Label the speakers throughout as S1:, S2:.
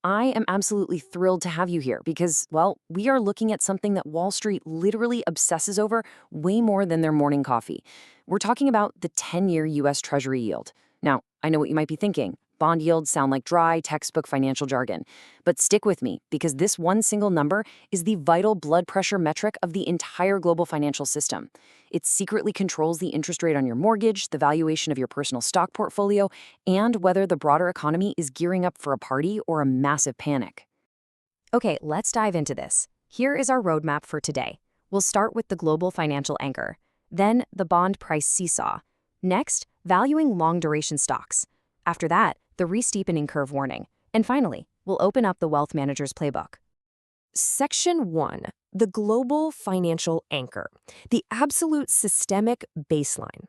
S1: I am absolutely thrilled to have you here because, well, we are looking at something that Wall Street literally obsesses over way more than their morning coffee. We're talking about the 10-year US Treasury yield. Now, I know what you might be thinking. Bond yields sound like dry, textbook financial jargon. But stick with me, because this one single number is the vital blood pressure metric of the entire global financial system. It secretly controls the interest rate on your mortgage, the valuation of your personal stock portfolio, and whether the broader economy is gearing up for a party or a massive panic. Okay, let's dive into this. Here is our roadmap for today. We'll start with the global financial anchor, then the bond price seesaw. Next, valuing long-duration stocks. After that, the re-steepening curve warning. And finally, we'll open up the wealth manager's playbook.
S2: Section 1. The global financial anchor, the absolute systemic baseline.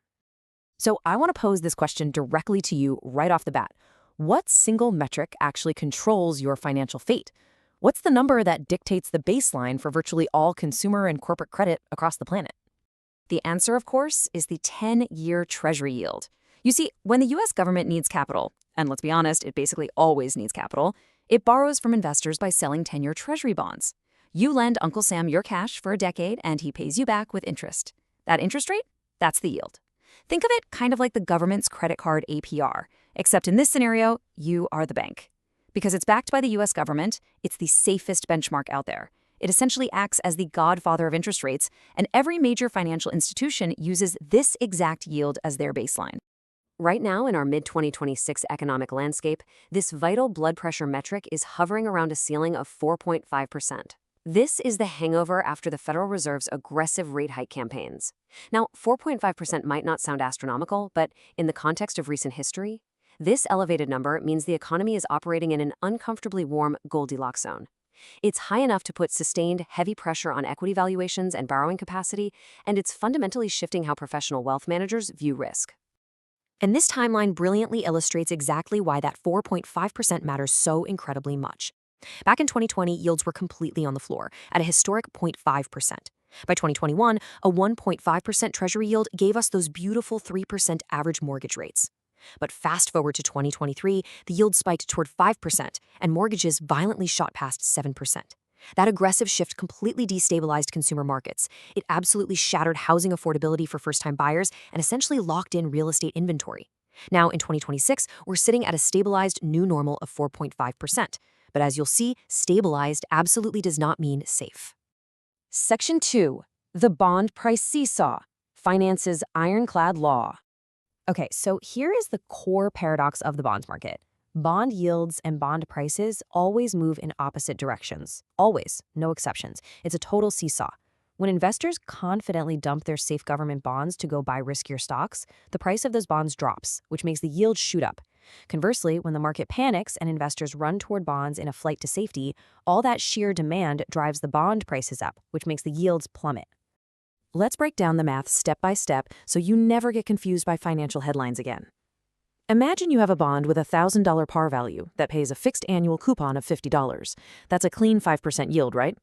S1: So I want to pose this question directly to you right off the bat. What single metric actually controls your financial fate? What's the number that dictates the baseline for virtually all consumer and corporate credit across the planet? The answer, of course, is the 10-year Treasury yield. You see, when the US government needs capital, and let's be honest, it basically always needs capital, it borrows from investors by selling 10-year Treasury bonds. You lend Uncle Sam your cash for a decade, and he pays you back with interest. That interest rate? That's the yield. Think of it kind of like the government's credit card APR, except in this scenario, you are the bank. Because it's backed by the US government, it's the safest benchmark out there. It essentially acts as the godfather of interest rates, and every major financial institution uses this exact yield as their baseline. Right now, in our mid-2026 economic landscape, this vital blood pressure metric is hovering around a ceiling of 4.5%. This is the hangover after the Federal Reserve's aggressive rate hike campaigns. Now, 4.5% might not sound astronomical, but in the context of recent history, this elevated number means the economy is operating in an uncomfortably warm Goldilocks zone. It's high enough to put sustained, heavy pressure on equity valuations and borrowing capacity, and it's fundamentally shifting how professional wealth managers view risk. And this timeline brilliantly illustrates exactly why that 4.5% matters so incredibly much. Back in 2020, yields were completely on the floor, at a historic 0.5%. By 2021, a 1.5% Treasury yield gave us those beautiful 3% average mortgage rates. But fast forward to 2023, the yield spiked toward 5%, and mortgages violently shot past 7%. That aggressive shift completely destabilized consumer markets. It absolutely shattered housing affordability for first-time buyers and essentially locked in real estate inventory. Now, in 2026, we're sitting at a stabilized new normal of 4.5%. But as you'll see, stabilized absolutely does not mean safe. Section 2. The bond price seesaw. Finance's ironclad law. Okay, so here is the core paradox of the bond market. Bond yields and bond prices always move in opposite directions. Always, no exceptions. It's a total seesaw. When investors confidently dump their safe government bonds to go buy riskier stocks, the price of those bonds drops, which makes the yield shoot up. Conversely, when the market panics and investors run toward bonds in a flight to safety, all that sheer demand drives the bond prices up, which makes the yields plummet. Let's break down the math step by step so you never get confused by financial headlines again. Imagine you have a bond with a $1,000 par value that pays a fixed annual coupon of $50. That's a clean 5% yield, right?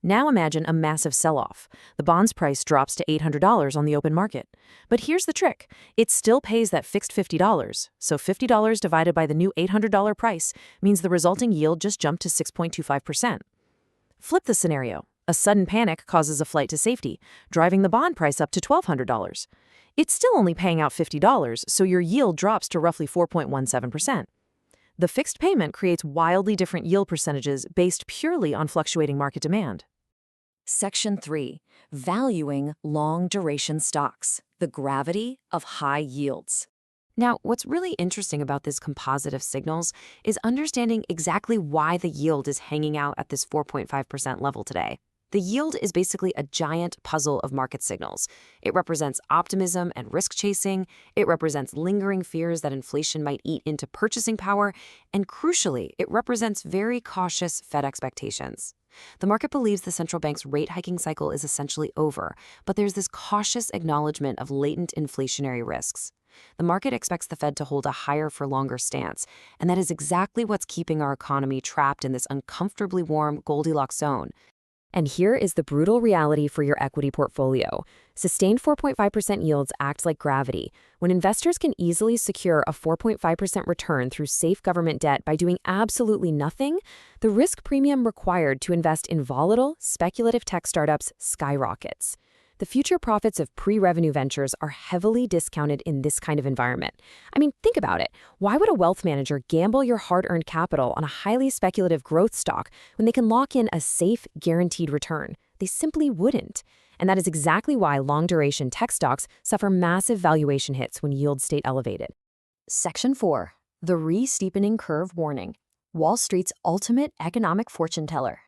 S1: Now imagine a massive sell-off. The bond's price drops to $800 on the open market. But here's the trick. It still pays that fixed $50, so $50 divided by the new $800 price means the resulting yield just jumped to 6.25%. Flip the scenario. A sudden panic causes a flight to safety, driving the bond price up to $1,200. It's still only paying out $50, so your yield drops to roughly 4.17%. The fixed payment creates wildly different yield percentages based purely on fluctuating market demand. Section 3. Valuing long-duration stocks. The gravity of high yields. Now, what's really interesting about this composite of signals is understanding exactly why the yield is hanging out at this 4.5% level today. The yield is basically a giant puzzle of market signals. It represents optimism and risk chasing. It represents lingering fears that inflation might eat into purchasing power. And crucially, it represents very cautious Fed expectations. The market believes the central bank's rate hiking cycle is essentially over, but there's this cautious acknowledgement of latent inflationary risks. The market expects the Fed to hold a higher for longer stance, and that is exactly what's keeping our economy trapped in this uncomfortably warm Goldilocks zone.
S2: And here is the brutal reality for your equity portfolio. Sustained 4.5% yields act like gravity. When investors can easily secure a 4.5% return through safe government debt by doing absolutely nothing, the risk premium required to invest in volatile, speculative tech startups skyrockets. The future profits of pre-revenue ventures are heavily discounted in this kind of environment. I mean, think about it. Why would a wealth manager gamble your hard-earned capital on a highly speculative growth stock when they can lock in a safe, guaranteed return? They simply wouldn't. And that is exactly why long-duration tech stocks suffer massive valuation hits when yields stay elevated.
S1: Section 4. The Re-Steepening Curve Warning. Wall Street's ultimate economic fortune teller.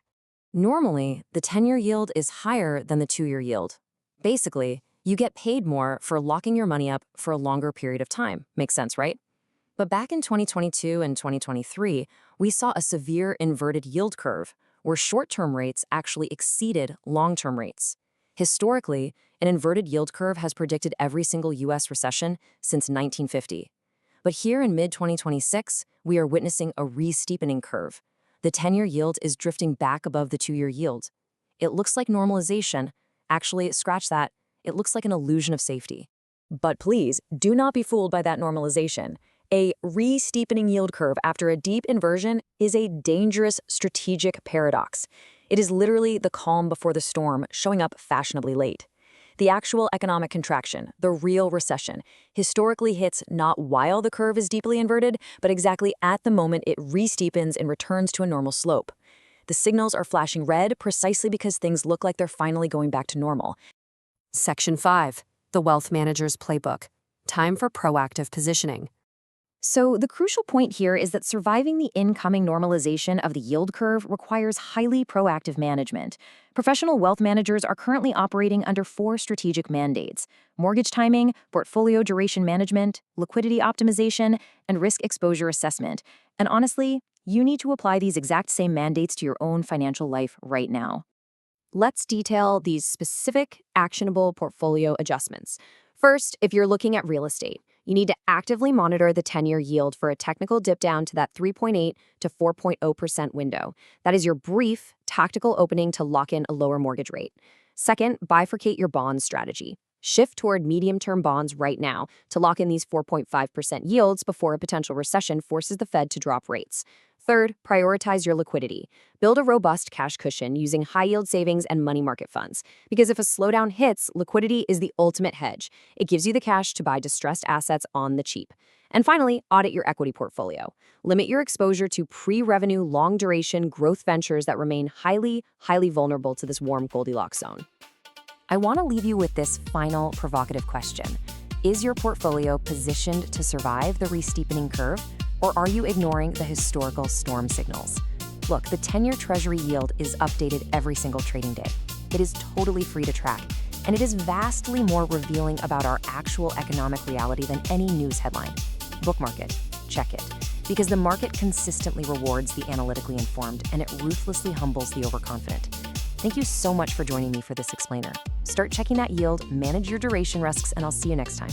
S1: Normally, the 10-year yield is higher than the 2-year yield. Basically, you get paid more for locking your money up for a longer period of time. Makes sense, right? But back in 2022 and 2023, we saw a severe inverted yield curve where short-term rates actually exceeded long-term rates. Historically, an inverted yield curve has predicted every single U.S. recession since 1950. But here in mid-2026, we are witnessing a re-steepening curve. The 10-year yield is drifting back above the 2-year yield. It looks like normalization. Actually, scratch that. It looks like an illusion of safety. But please, do not be fooled by that normalization. A re-steepening yield curve after a deep inversion is a dangerous strategic paradox. It is literally the calm before the storm showing up fashionably late. The actual economic contraction, the real recession, historically hits not while the curve is deeply inverted, but exactly at the moment it re-steepens and returns to a normal slope. The signals are flashing red precisely because things look like they're finally going back to normal.
S2: Section 5. The Wealth Manager's Playbook. Time for proactive positioning.
S1: So the crucial point here is that surviving the incoming normalization of the yield curve requires highly proactive management. Professional wealth managers are currently operating under 4 strategic mandates: mortgage timing, portfolio duration management, liquidity optimization, and risk exposure assessment. And honestly, you need to apply these exact same mandates to your own financial life right now. Let's detail these specific, actionable portfolio adjustments. First, if you're looking at real estate, you need to actively monitor the 10-year yield for a technical dip down to that 3.8 to 4.0% window. That is your brief, tactical opening to lock in a lower mortgage rate. Second, bifurcate your bond strategy. Shift toward medium-term bonds right now to lock in these 4.5% yields before a potential recession forces the Fed to drop rates. Third, prioritize your liquidity. Build a robust cash cushion using high-yield savings and money market funds. Because if a slowdown hits, liquidity is the ultimate hedge. It gives you the cash to buy distressed assets on the cheap. And finally, audit your equity portfolio. Limit your exposure to pre-revenue, long-duration growth ventures that remain highly vulnerable to this warm Goldilocks zone. I want to leave you with this final provocative question. Is your portfolio positioned to survive the re-steepening curve, or are you ignoring the historical storm signals? Look, the 10-year Treasury yield is updated every single trading day. It is totally free to track, and it is vastly more revealing about our actual economic reality than any news headline. Bookmark it, check it, because the market consistently rewards the analytically informed, and it ruthlessly humbles the overconfident. Thank you so much for joining me for this explainer. Start checking that yield, manage your duration risks, and I'll see you next time.